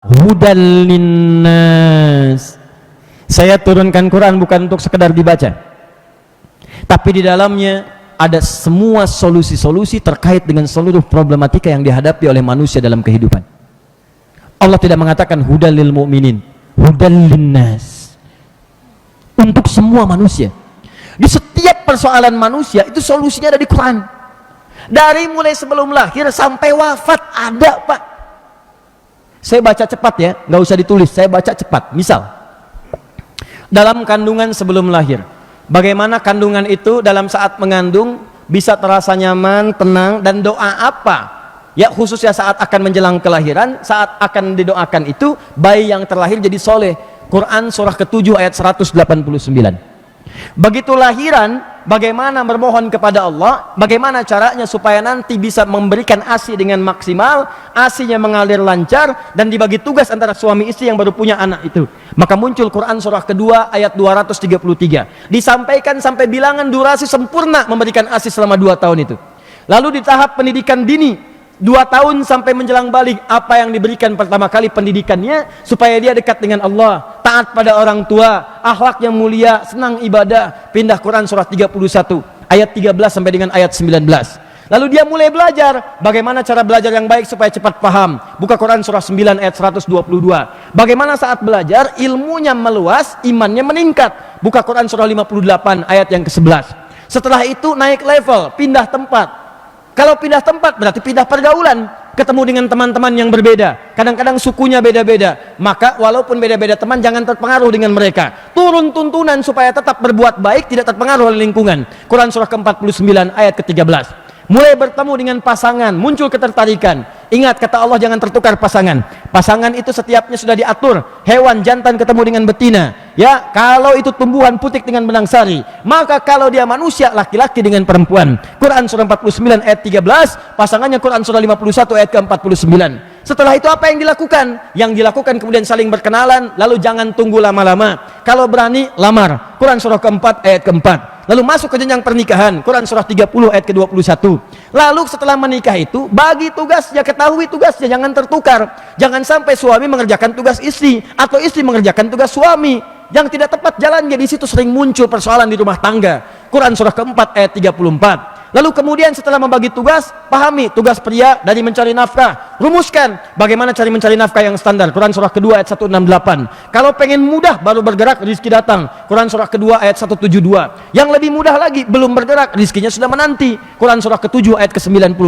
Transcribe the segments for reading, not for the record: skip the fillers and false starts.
hudal linnas. Saya turunkan Quran bukan untuk sekedar dibaca, tapi di dalamnya ada semua solusi-solusi terkait dengan seluruh problematika yang dihadapi oleh manusia dalam kehidupan. Allah tidak mengatakan hudal lil mu'minin, hudal linnas, untuk semua manusia. Di setiap persoalan manusia itu solusinya ada di Quran. Dari mulai sebelum lahir sampai wafat ada, Pak. Saya baca cepat ya, nggak usah ditulis, saya baca cepat. Misal, dalam kandungan sebelum lahir, bagaimana kandungan itu dalam saat mengandung bisa terasa nyaman, tenang, dan doa apa ya khususnya saat akan menjelang kelahiran, saat akan didoakan itu bayi yang terlahir jadi soleh. Quran surah ke-7 ayat 189. Begitu lahiran, bagaimana bermohon kepada Allah, bagaimana caranya supaya nanti bisa memberikan ASI dengan maksimal, ASInya mengalir lancar, dan dibagi tugas antara suami istri yang baru punya anak itu. Maka muncul Quran surah kedua ayat 233, disampaikan sampai bilangan durasi sempurna memberikan ASI selama 2 tahun itu. Lalu di tahap pendidikan dini 2 tahun sampai menjelang balik, apa yang diberikan pertama kali pendidikannya supaya dia dekat dengan Allah, taat pada orang tua, akhlak yang mulia, senang ibadah. Pindah Quran surah 31 ayat 13 sampai dengan ayat 19. Lalu dia mulai belajar bagaimana cara belajar yang baik supaya cepat paham. Buka Quran surah 9 ayat 122. Bagaimana saat belajar ilmunya meluas, imannya meningkat. Buka Quran surah 58 ayat yang ke-11. Setelah itu naik level, pindah tempat. Kalau pindah tempat berarti pindah pergaulan, ketemu dengan teman-teman yang berbeda, kadang-kadang sukunya beda-beda. Maka walaupun beda-beda teman, jangan terpengaruh dengan mereka. Turun tuntunan supaya tetap berbuat baik, tidak terpengaruh oleh lingkungan. Quran surah ke-49 ayat ke-13. Mulai bertemu dengan pasangan, muncul ketertarikan. Ingat kata Allah, jangan tertukar pasangan. Pasangan itu setiapnya sudah diatur. Hewan jantan ketemu dengan betina. Ya, kalau itu tumbuhan putik dengan benang sari, maka kalau dia manusia, laki-laki dengan perempuan. Quran surah 49 ayat 13, pasangannya Quran surah 51 ayat ke-49. Setelah itu apa yang dilakukan? Yang dilakukan kemudian saling berkenalan, lalu jangan tunggu lama-lama. Kalau berani, lamar. Quran surah ke-4 ayat ke-4. Lalu masuk ke jenjang pernikahan, Quran surah 30 ayat ke-21. Lalu setelah menikah itu, bagi tugasnya, ketahui tugasnya, jangan tertukar. Jangan sampai suami mengerjakan tugas istri, atau istri mengerjakan tugas suami. Yang tidak tepat jalannya, di situ sering muncul persoalan di rumah tangga. Quran surah ke-4 ayat 34. Lalu kemudian setelah membagi tugas, pahami tugas pria dari mencari nafkah, rumuskan bagaimana cari mencari nafkah yang standar. Quran surah kedua ayat 168. Kalau pengen mudah baru bergerak, rizki datang. Quran surah kedua ayat 172. Yang lebih mudah lagi, belum bergerak, rizkinya sudah menanti. Quran surah ke-7 ayat ke-96.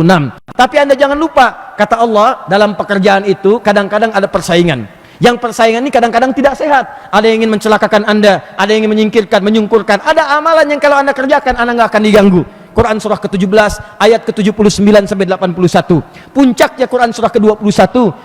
Tapi Anda jangan lupa, kata Allah, dalam pekerjaan itu kadang-kadang ada persaingan. Yang persaingan ini kadang-kadang tidak sehat. Ada yang ingin mencelakakan Anda, ada yang ingin menyingkirkan, menyungkurkan. Ada amalan yang kalau Anda kerjakan, Anda nggak akan diganggu. Quran surah ke-17 ayat ke-79 sampai 81. Puncaknya Quran surah ke-21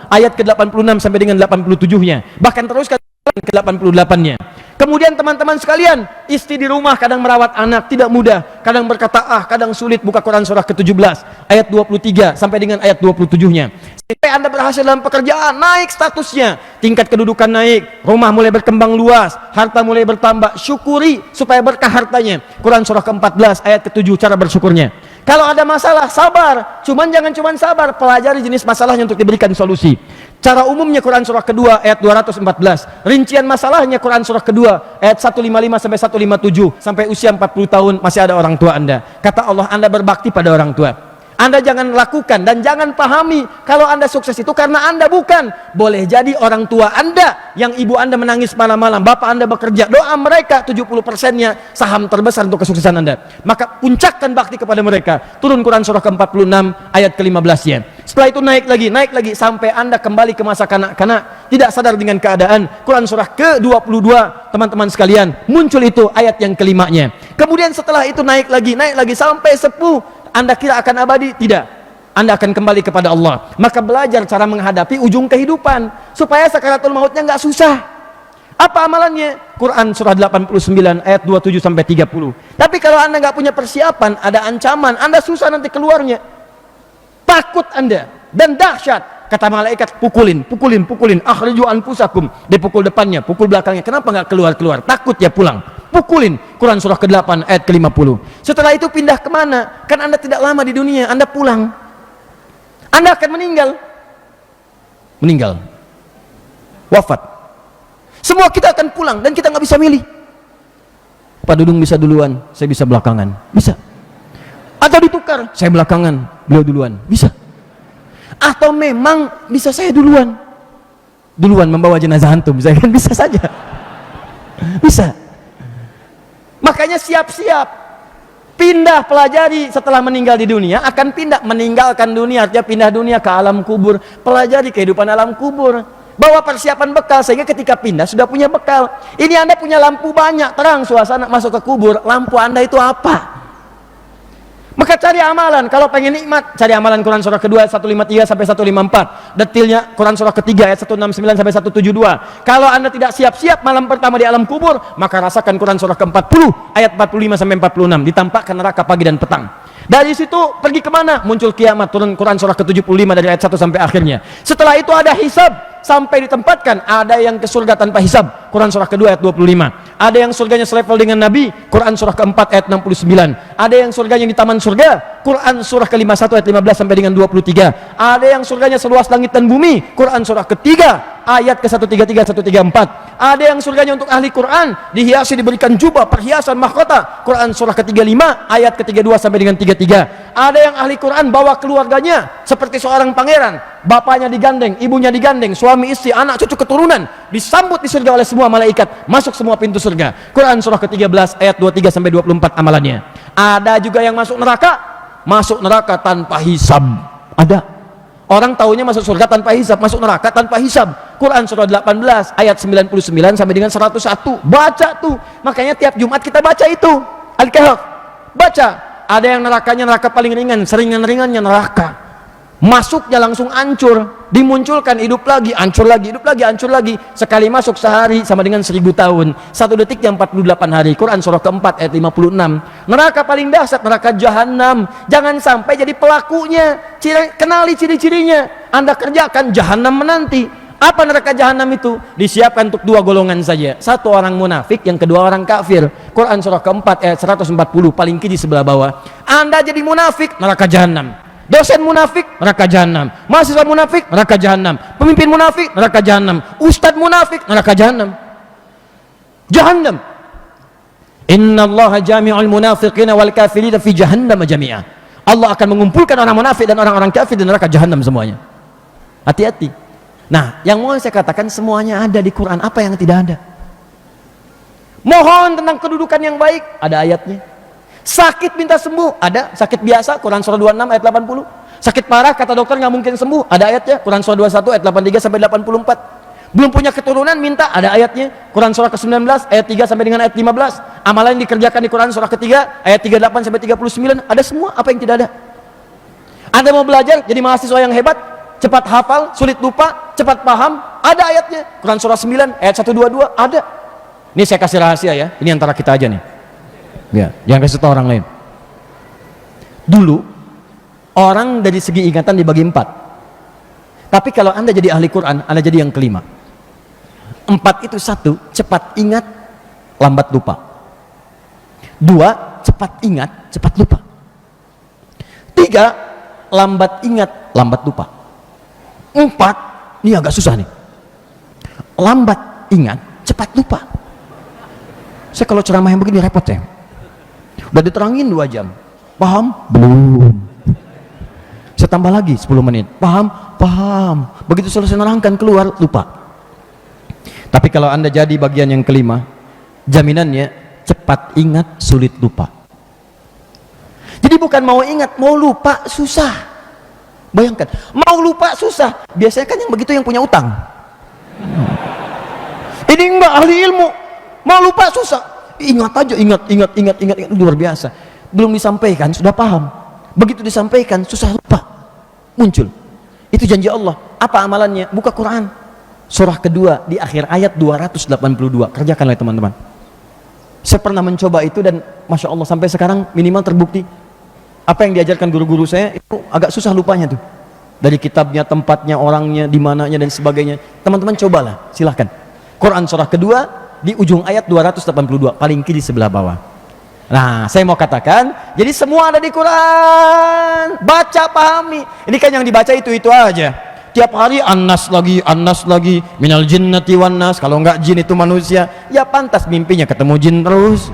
ayat ke-86 sampai dengan 87-nya. Bahkan teruskan ke-88-nya. Kemudian teman-teman sekalian, istri di rumah kadang merawat anak tidak mudah, kadang berkata kadang sulit. Buka Quran surah ke-17 ayat 23 sampai dengan ayat 27-nya. Sampai Anda berhasil dalam pekerjaan, naik statusnya, tingkat kedudukan naik, rumah mulai berkembang luas, harta mulai bertambah, syukuri supaya berkah hartanya. Quran surah ke-14 ayat ke-7 cara bersyukurnya. Kalau ada masalah, sabar. Jangan cuman sabar, pelajari jenis masalahnya untuk diberikan solusi. Cara umumnya Quran surah kedua ayat 214. Rincian masalahnya Quran surah kedua ayat 155 sampai 157. Sampai usia 40 tahun masih ada orang tua Anda. Kata Allah, Anda berbakti pada orang tua. Anda jangan lakukan dan jangan pahami kalau Anda sukses itu karena Anda bukan. Boleh jadi orang tua Anda yang ibu Anda menangis malam-malam, bapak Anda bekerja, doa mereka 70%-nya saham terbesar untuk kesuksesan Anda. Maka puncakkan bakti kepada mereka. Turun Quran surah ke-46 ayat ke-15-nya. Setelah itu naik lagi sampai Anda kembali ke masa kanak-kanak, tidak sadar dengan keadaan. Quran surah ke-22, teman-teman sekalian, muncul itu ayat yang kelimanya. Kemudian setelah itu naik lagi sampai sepuh. Anda kira akan abadi? Tidak. Anda akan kembali kepada Allah. Maka belajar cara menghadapi ujung kehidupan supaya sakaratul mautnya nggak susah. Apa amalannya? Quran surah 89 ayat 27 sampai 30. Tapi kalau Anda nggak punya persiapan, ada ancaman, Anda susah nanti keluarnya. Takut Anda dan dahsyat. Kata malaikat, pukulin. Akhriju anfusakum. Dipukul depannya, pukul belakangnya. Kenapa nggak keluar? Takut ya pulang. Pukulin. Quran surah ke-8 ayat ke-50. Setelah itu pindah kemana? Kan Anda tidak lama di dunia, Anda pulang. Anda akan meninggal. wafat. Semua kita akan pulang dan kita nggak bisa milih. Pak Dudung bisa duluan, saya bisa belakangan, bisa. Atau ditukar, saya belakangan, beliau duluan, bisa. Atau memang bisa saya duluan membawa jenazah antum, saya kan bisa saja, bisa. Makanya siap-siap, pindah pelajari setelah meninggal di dunia, akan pindah, meninggalkan dunia, artinya pindah dunia ke alam kubur, pelajari kehidupan alam kubur. Bawa persiapan bekal sehingga ketika pindah sudah punya bekal. Ini Anda punya lampu banyak, terang suasana, masuk ke kubur, lampu Anda itu apa? Maka cari amalan. Kalau pengen nikmat, cari amalan Quran surah kedua 153 sampai 154. Detilnya Quran surah ketiga ayat 169 sampai 172. Kalau Anda tidak siap-siap malam pertama di alam kubur, maka rasakan Quran surah ke-40 ayat 45 sampai 46. Ditampakkan neraka pagi dan petang. Dari situ pergi kemana? Muncul kiamat, turun Quran surah ke-75 dari ayat 1 sampai akhirnya. Setelah itu ada hisab, sampai ditempatkan. Ada yang ke surga tanpa hisab, Quran surah kedua ayat 25. Ada yang surganya selevel dengan Nabi, Quran surah keempat ayat 69. Ada yang surganya di taman surga, Quran surah ke-51 ayat 15 sampai dengan 23. Ada yang surganya seluas langit dan bumi, Quran surah ketiga ayat ke-133 134. Ada yang surganya untuk ahli Quran, dihiasi, diberikan jubah, perhiasan, mahkota, Quran surah ke-35 ayat ke-32 sampai dengan 33. Ada yang ahli Quran bawa keluarganya seperti seorang pangeran, bapaknya digandeng, ibunya digandeng, suami istri, anak cucu keturunan, disambut di surga oleh semua malaikat, masuk semua pintu surga. Quran surah ke-13 ayat 23 sampai 24 amalannya. Ada juga yang masuk neraka tanpa hisab. Ada orang taunya masuk surga tanpa hisab, masuk neraka tanpa hisab. Quran surah 18 ayat 99 sampai dengan 101. Baca tuh. Makanya tiap Jumat kita baca itu. Al-Kahf. Baca. Ada yang nerakanya neraka paling ringan, seringan-ringannya neraka. Masuknya langsung hancur, dimunculkan hidup lagi, hancur lagi, hidup lagi, hancur lagi. Sekali masuk sehari sama dengan 1000 tahun. 1 detik yang 48 hari. Quran surah keempat ayat 56. Neraka paling dahsyat, neraka jahanam. Jangan sampai jadi pelakunya. Kenali ciri-cirinya. Anda kerjakan, jahanam menanti. Apa neraka jahanam itu? Disiapkan untuk dua golongan saja. Satu orang munafik, yang kedua orang kafir. Quran surah keempat ayat 140, paling kiri sebelah bawah. Anda jadi munafik, neraka jahanam. Dosen munafik, neraka jahanam. Mahasiswa munafik, neraka jahanam. Pemimpin munafik, neraka jahanam. Ustadz munafik, neraka jahanam. Jahannam. Innallaha jami'ul munafiqina wal kafirina fi jahannam jami'a. Allah akan mengumpulkan orang munafik dan orang-orang kafir di neraka jahanam semuanya. Hati-hati. Nah, yang mau saya katakan semuanya ada di Quran. Apa yang tidak ada? Mohon tentang kedudukan yang baik, ada ayatnya. Sakit minta sembuh, ada. Sakit biasa, Quran surah 26 ayat 80. Sakit parah, kata dokter nggak mungkin sembuh, ada ayatnya. Quran surah 21 ayat 83 sampai 84. Belum punya keturunan, minta, ada ayatnya. Quran surah ke-19 ayat 3 sampai dengan ayat 15. Amalan yang dikerjakan di Quran surah ketiga ayat 38 sampai 39. Ada semua. Apa yang tidak ada? Anda mau belajar jadi mahasiswa yang hebat, cepat hafal, sulit lupa, cepat paham, ada ayatnya. Quran surah 9 ayat 122 ada. Ini saya kasih rahasia ya, ini antara kita aja nih ya, jangan kasih tahu orang lain. Dulu orang dari segi ingatan dibagi 4, tapi kalau Anda jadi ahli Quran, Anda jadi yang kelima. 4 itu: 1, cepat ingat, lambat lupa. 2, cepat ingat, cepat lupa. 3, lambat ingat, lambat lupa. 4, ini agak susah nih, lambat ingat, cepat lupa. Saya kalau ceramah yang begini repot ya. Udah diterangin 2 jam, paham? Belum. Saya tambah lagi 10 menit, paham? Paham. Begitu selesai nerangkan, keluar, lupa. Tapi kalau Anda jadi bagian yang kelima, jaminannya cepat ingat, sulit lupa. Jadi bukan mau ingat, mau lupa susah. Bayangkan, mau lupa susah. Biasanya kan yang begitu yang punya utang. Ini enggak ahli ilmu, mau lupa susah. Ingat aja, ingat, luar biasa. Belum disampaikan sudah paham. Begitu disampaikan susah lupa. Muncul. Itu janji Allah. Apa amalannya? Buka Quran. Surah kedua di akhir ayat 282. Kerjakanlah teman-teman. Saya pernah mencoba itu dan Masya Allah sampai sekarang minimal terbukti. Apa yang diajarkan guru-guru saya itu agak susah lupanya tuh. Dari kitabnya, tempatnya, orangnya, di mananya dan sebagainya. Teman-teman cobalah, silahkan. Quran surah kedua di ujung ayat 282, paling kiri sebelah bawah. Nah, saya mau katakan, jadi semua ada di Quran. Baca, pahami. Ini kan yang dibaca itu aja. tiap hari annas lagi minal jinnati wan nas, kalau enggak jin itu manusia, ya pantas mimpinya ketemu jin terus.